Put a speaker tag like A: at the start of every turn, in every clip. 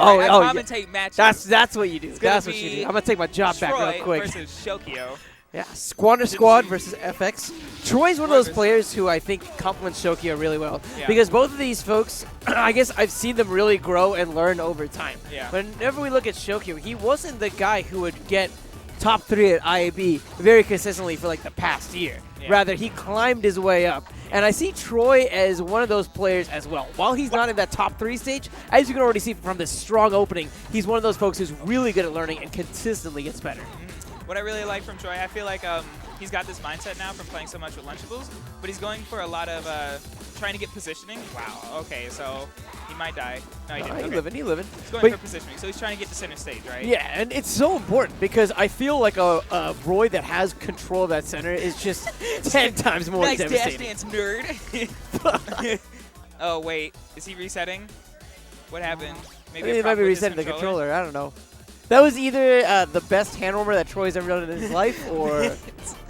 A: Oh,
B: I
A: oh,
B: commentate matches.
A: That's what you do. That's what you do. I'm gonna take my job back real quick.
B: Versus Shokio.
A: Yeah, Squander Squad versus FX. Troy's one of those players who I think complements Shokio really well.
B: Yeah.
A: Because both of these folks, I guess I've seen them really grow and learn over time.
B: Yeah.
A: Whenever we look at Shokio, he wasn't the guy who would get top 3 at IaB very consistently for like the past year.
B: Yeah.
A: Rather, he climbed his way up. And I see Tr0y as one of those players as well. While he's not in that top 3 stage, as you can already see from this strong opening, he's one of those folks who's really good at learning and consistently gets better.
B: What I really like from Tr0y, I feel like he's got this mindset now from playing so much with Lunchables, but he's going for a lot of trying to get positioning. Wow, okay, so he might die. No, he didn't.
A: He's
B: Okay.
A: living, he's living.
B: He's going for positioning, so he's trying to get to center stage, right?
A: Yeah, and it's so important because I feel like a Roy that has control of that center is just 10 times more
B: nice
A: devastating.
B: Dash dance, nerd. Oh, wait. Is he resetting? What happened? Maybe
A: He might be resetting the controller. I don't know. That was either the best hand warmer that Troy's ever done in his life, or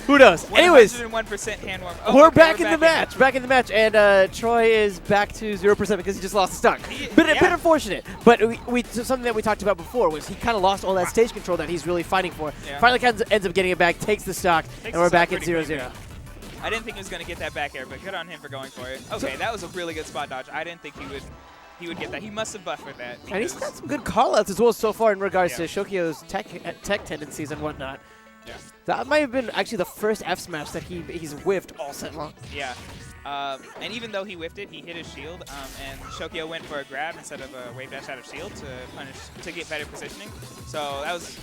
A: who knows. Anyways,
B: 101% hand warmer.
A: we're back in the match. Back in the match, and Tr0y is back to 0% because he just lost the stock. But a bit unfortunate. But something that we talked about before was he kind of lost all that stage control that he's really fighting for. Yeah. Finally ends up getting it back, takes the stock, and we're back at 0-0.
B: I didn't think he was going to get that back air, but good on him for going for it. Okay, that was a really good spot dodge. I didn't think he would get that. He must have buffered that.
A: And he's got some good call-outs as well so far in regards to Shokio's tech tendencies and whatnot. Yeah. That might have been actually the first F smash that he's whiffed all set long.
B: Yeah. And even though he whiffed it, he hit his shield, and Shokio went for a grab instead of a wave dash out of shield to get better positioning. So that was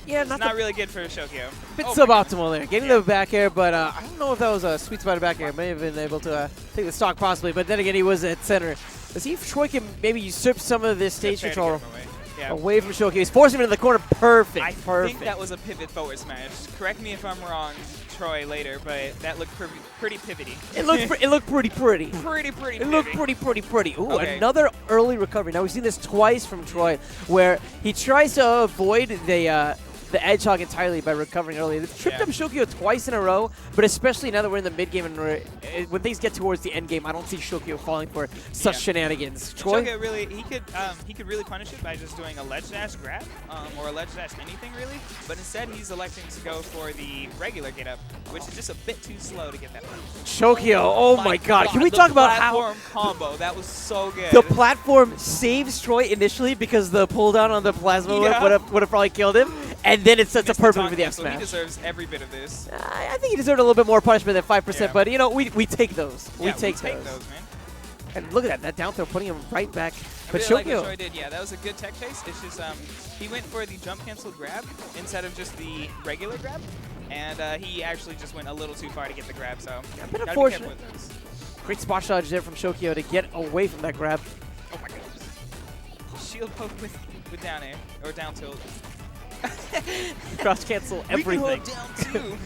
B: not really good for Shokio.
A: Bit suboptimal there. Getting the back air, but I don't know if that was a sweet spot of back air. May have been able to take the stock possibly, but then again, he was at center. Let's see if Tr0y can maybe usurp some of this stage control away from Shokio. He's forcing him into the corner. Perfect.
B: I think that was a pivot forward smash. Correct me if I'm wrong, Tr0y, later, but that looked pretty pivoty.
A: It looked pretty.
B: Pretty.
A: It looked pretty. Ooh, another early recovery. Now we've seen this twice from Tr0y, where he tries to avoid the edge hog entirely by recovering early. They've tripped up Shokio twice in a row, but especially now that we're in the mid game and when things get towards the end game, I don't see Shokio falling for such shenanigans.
B: Shokio really, he could really punish it by just doing a ledge dash grab or a ledge dash anything really, but instead he's electing to go for the regular get up, which is just a bit too slow to get that punish.
A: Shokio, oh my god. Can we talk about how
B: combo, that was so good.
A: The platform saves Tr0y initially because the pull down on the plasma whip would have probably killed him. And then it sets up perfect for the F smash.
B: He deserves every bit of this.
A: I think he deserved a little bit more punishment than 5%, but you know, we take those. We take those,
B: man.
A: And look at that down throw, putting him right back. But
B: really
A: Shokio,
B: like what Tr0y did. Yeah, that was a good tech chase. It's just he went for the jump cancel grab instead of just the regular grab, and he actually just went a little too far to get the grab. So
A: a bit unfortunate. Great spot dodge there from Shokio to get away from that grab.
B: Oh my goodness. Shield poke with down air or down tilt.
A: Cross cancel everything.
B: Down too.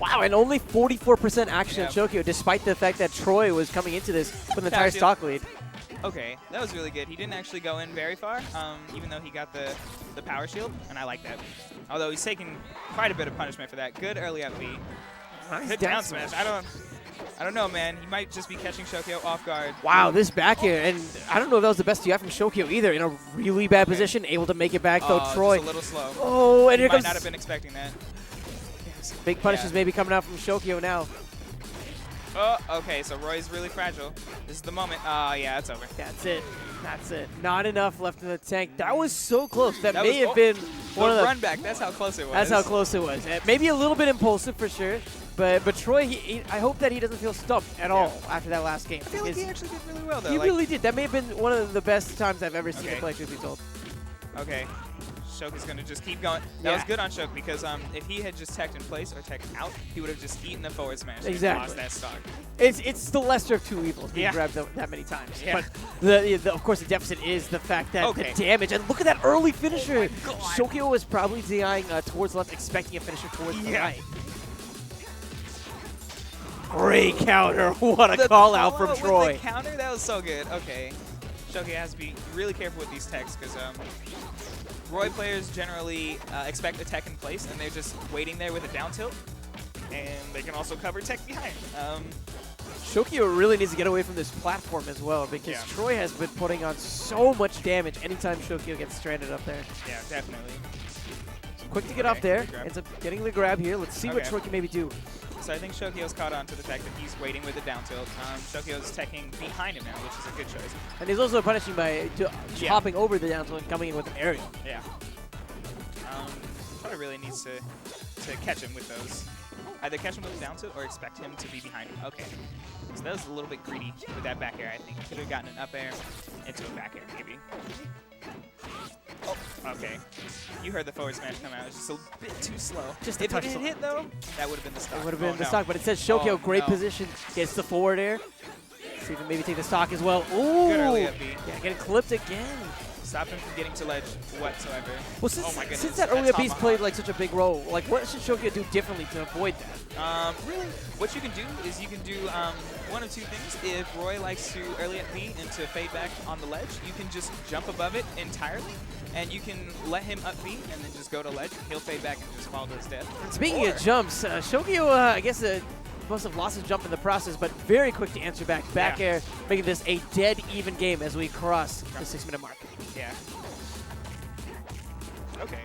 A: Wow, and only 44% action on Shokio, despite the fact that Tr0y was coming into this with an entire stock lead.
B: Okay, that was really good. He didn't actually go in very far, even though he got the power shield, and I like that. Although he's taking quite a bit of punishment for that. Good early up B.
A: Nice
B: good down smash. I don't know, man. He might just be catching Shokio off guard.
A: Wow, this back here, and I don't know if that was the best you have from Shokio either. In a really bad position, able to make it back though. Tr0y,
B: just a little slow.
A: Oh, and here comes.
B: Might not have been expecting that.
A: Big punishes maybe coming out from Shokio now.
B: Oh, okay. So Roy's really fragile. This is the moment. Yeah, it's over.
A: That's it. That's it. Not enough left in the tank. That was so close. That may have been one of the
B: run back. That's how close it was.
A: That's how close it was. Maybe a little bit impulsive for sure. But Tr0y, I hope that he doesn't feel stumped at all after that last game.
B: I feel like he actually did really well, though.
A: He really did. That may have been one of the best times I've ever seen him play, truth be told.
B: Okay. Shok is going to just keep going. That was good on Shok because if he had just teched in place or teched out, he would have just eaten the forward smash and lost that stock.
A: It's the lesser of two evils being grabbed that many times. But of course the deficit is the fact that the damage. And look at that early finisher. Shokio was probably DIing towards the left, expecting a finisher towards the right. Great counter. What a call out from Tr0y.
B: The counter? That was so good. Okay. Shokio has to be really careful with these techs because Roy players generally expect a tech in place and they're just waiting there with a down tilt. And they can also cover tech behind.
A: Shokio really needs to get away from this platform as well because Tr0y has been putting on so much damage anytime Shokio gets stranded up there.
B: Yeah, definitely.
A: So quick to get off there. Ends up getting the grab here. Let's see what Tr0y can maybe do.
B: So I think Shokio's caught on to the fact that he's waiting with the down tilt. Shokio's teching behind him now, which is a good choice.
A: And he's also punishing by hopping over the down tilt and coming in with an aerial.
B: Yeah. Tr0y really needs to catch him with those. Either catch him with the down tilt or expect him to be behind him. Okay. So that was a little bit greedy with that back air, I think. Could have gotten an up air into a back air, maybe. Oh, okay. You heard the forward smash come out. It was just a bit too slow.
A: Just
B: if it had hit, though, that would have been the stock.
A: It would have been the stock, but it says Shokio, great position. Gets the forward air. See if he can maybe take the stock as well. Ooh!
B: Good early up B.
A: Yeah, getting clipped again.
B: Stop him from getting to ledge whatsoever.
A: Well, since that early piece played like such a big role, like what should Shokio do differently to avoid that?
B: Really, what you can do is you can do one of two things. If Roy likes to early at B and to fade back on the ledge, you can just jump above it entirely, and you can let him up B and then just go to ledge. He'll fade back and just fall to his death.
A: And speaking of jumps, Shokio, I guess must have lost his jump in the process, but very quick to answer back. Back air, making this a dead even game as we cross the 6-minute mark.
B: Yeah. Okay.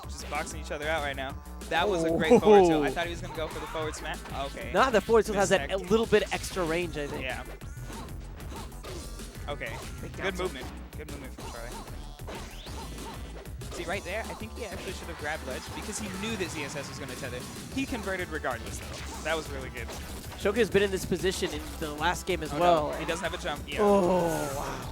B: Just boxing each other out right now. That was a great forward tilt. I thought he was going to go for the forward smash. Okay.
A: Nah, the forward tilt has that a little bit extra range, I think.
B: Yeah. Okay. Good movement. Good movement from Tr0y. See, right there, I think he actually should have grabbed ledge because he knew that ZSS was going to tether. He converted regardless, though. That was really good.
A: Shokio's been in this position in the last game as well.
B: No. He doesn't have a jump. Yeah.
A: Oh, wow.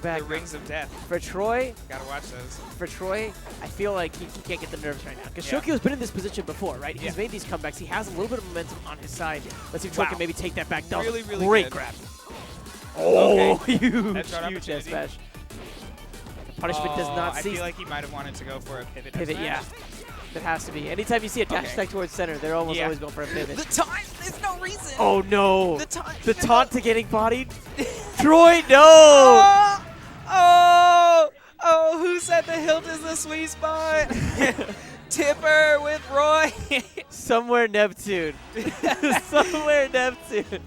A: Back.
B: The rings of death.
A: For Tr0y,
B: gotta watch those.
A: For Tr0y, I feel like he can't get the nerves right now because Shokio's been in this position before, right? He's made these comebacks. He has a little bit of momentum on his side. Let's see if Tr0y can maybe take that back. That was really great grab. Oh, huge S smash. Punishment does not cease.
B: I feel like he might have wanted to go for a pivot.
A: Yeah. It has to be. Anytime you see a dash attack towards center, they're almost always going for a pivot.
B: The taunt! There's no reason!
A: Oh, no.
B: The taunt!
A: The taunt to getting bodied? Tr0y, no!
B: Oh, who said the hilt is the sweet spot? Tipper with Roy.
A: Somewhere Neptune. Somewhere Neptune.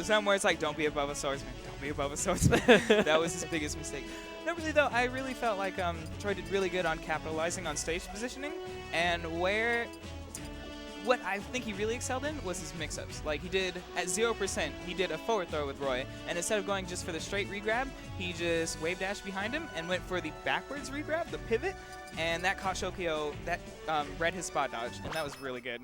B: Somewhere it's like, don't be above a swordsman. Don't be above a swordsman. That was his biggest mistake. No, really, though, I really felt like Tr0y did really good on capitalizing on stage positioning. And what I think he really excelled in was his mix-ups. Like, he did, at 0%, he did a forward throw with Roy, and instead of going just for the straight regrab, he just wave dashed behind him and went for the backwards regrab, the pivot, and that caught Shokio, that read his spot dodge, and that was really good.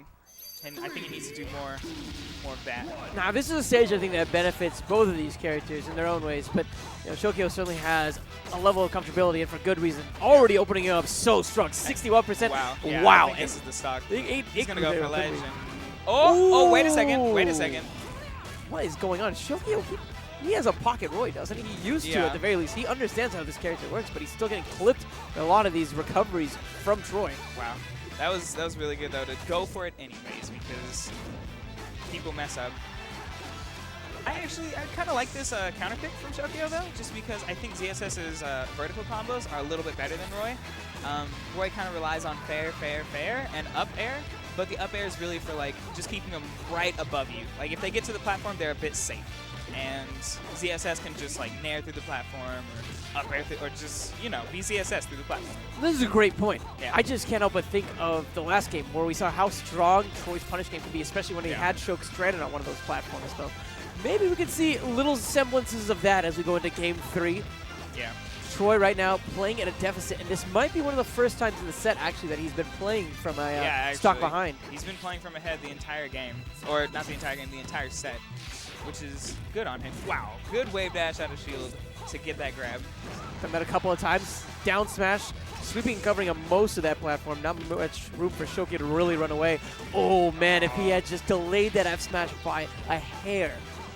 B: And I think he needs to do more of that.
A: Now, this is a stage I think that benefits both of these characters in their own ways, but Shokio certainly has a level of comfortability, and for good reason. Already opening it up so strong, 61%.
B: Wow. Yeah,
A: wow.
B: I think this is the stock.
A: He's
B: going to go for ledge. And oh, wait a second. Wait a second.
A: What is going on? Shokio, he has a pocket Roy, doesn't he? He used to, at the very least. He understands how this character works, but he's still getting clipped in a lot of these recoveries from Tr0y.
B: Wow. That was really good, though, to go for it anyways, because people mess up. I kind of like this counter pick from Shokio, though, just because I think ZSS's vertical combos are a little bit better than Roy. Roy kind of relies on fair, and up air, but the up air is really for, like, just keeping them right above you. Like, if they get to the platform, they're a bit safe. And ZSS can just, like, nair through the platform or up air or just, be ZSS through the platform.
A: This is a great point. Yeah. I just can't help but think of the last game where we saw how strong Tr0y's punish game could be, especially when he had Shok stranded on one of those platforms, though. Maybe we could see little semblances of that as we go into Game 3.
B: Yeah.
A: Tr0y right now playing at a deficit, and this might be one of the first times in the set, actually, that he's been playing from a stock behind.
B: He's been playing from ahead the entire game. Or not the entire game, the entire set, which is good on him. Wow. Good wave dash out of shield to get that grab.
A: Done that a couple of times. Down smash. Sweeping and covering on most of that platform. Not much room for Shokio to really run away. Oh, man, if he had just delayed that F smash by a hair,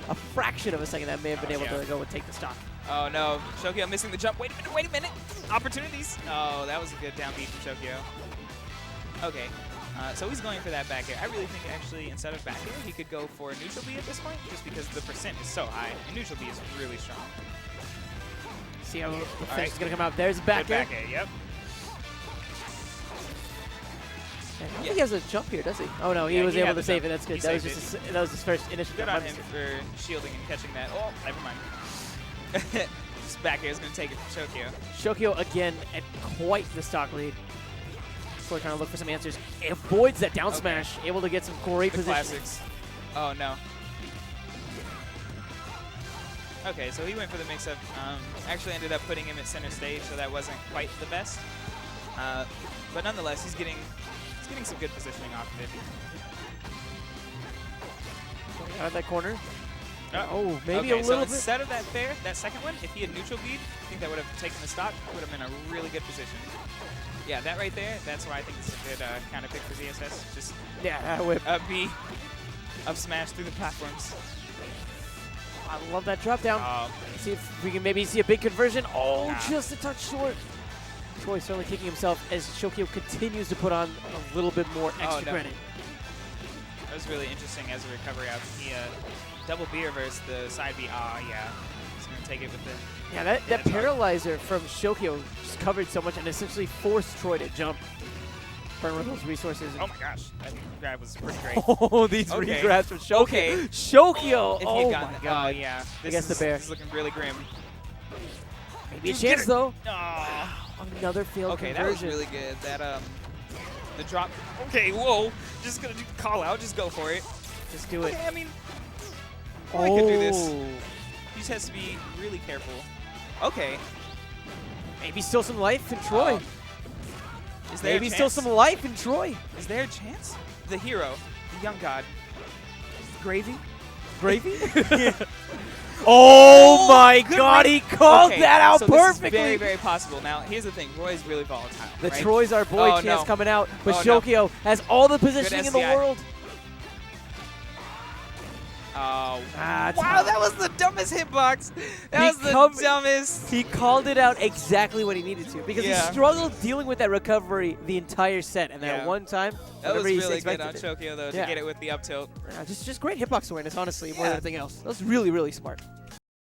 A: a fraction of a second, that may have been able to go and take the stock.
B: Oh, no. Shokio missing the jump. Wait a minute. Opportunities. Oh, that was a good down beat from Shokio. Okay. So he's going for that back air. I really think, actually, instead of back air, he could go for neutral B at this point, just because the percent is so high, and neutral B is really strong.
A: See how the finish is going to come out. There's back air.
B: Back air, yep.
A: I don't think he has a jump here, does he? Oh no, he was able to save it. That's good. That was just that was his first initial
B: good
A: jump.
B: on him for shielding and catching that. Oh, never mind. This back air is going to take it from Shokio.
A: Shokio again at quite the stock lead. Tr0y trying to look for some answers. It avoids that down smash, able to get some great positioning.
B: Classics. Oh no. Okay, so he went for the mix-up. Actually ended up putting him at center stage, so that wasn't quite the best. But nonetheless, he's getting some good positioning off of it.
A: Out of that corner. Oh, maybe a little
B: so
A: bit.
B: Instead of that fair, that second one, if he had neutral bead, I think that would have taken the stock, would have been a really good position. Yeah, that right there, that's why I think it's a good counter pick for ZSS. Just
A: whip.
B: B up smash through the platforms.
A: I love that drop down. See if we can maybe see a big conversion. Oh, just a touch short. Tr0y certainly kicking himself as Shokio continues to put on a little bit more extra credit.
B: That was really interesting as a recovery out. He double B reverse the side B. Yeah. He's going to take it with the...
A: Yeah, that paralyzer from Shokio just covered so much and essentially forced Tr0y to jump. Burn with those resources.
B: Oh my gosh. That grab was pretty great.
A: Oh, these regrabs from Shokio. Shokio! Oh my god.
B: Oh yeah.
A: I guess the bear.
B: This is looking really grim.
A: Maybe a chance though.
B: Oh.
A: Another failed conversion.
B: That was really good. That the drop. Okay, whoa. Just gonna call out. Just go for it.
A: Just do it.
B: I mean, I could do this. He just has to be really careful. Okay.
A: Maybe still some life in Tr0y.
B: Is there
A: maybe still some life in Tr0y.
B: Is there a chance? The hero, the young god.
A: Gravy? Gravy? Oh my god, he called that out perfectly.
B: This is very, very possible. Now, here's the thing. Tr0y's really volatile.
A: The Tr0y's our boy chance coming out, but Shokio has all the positioning in the world.
B: Wow, that was the dumbest hitbox. That was the dumbest.
A: He called it out exactly when he needed to because he struggled dealing with that recovery the entire set. And that one time,
B: that was really good on Shokio, though, to get it with the up tilt.
A: Just great hitbox awareness, honestly, more than anything else. That was really, really smart.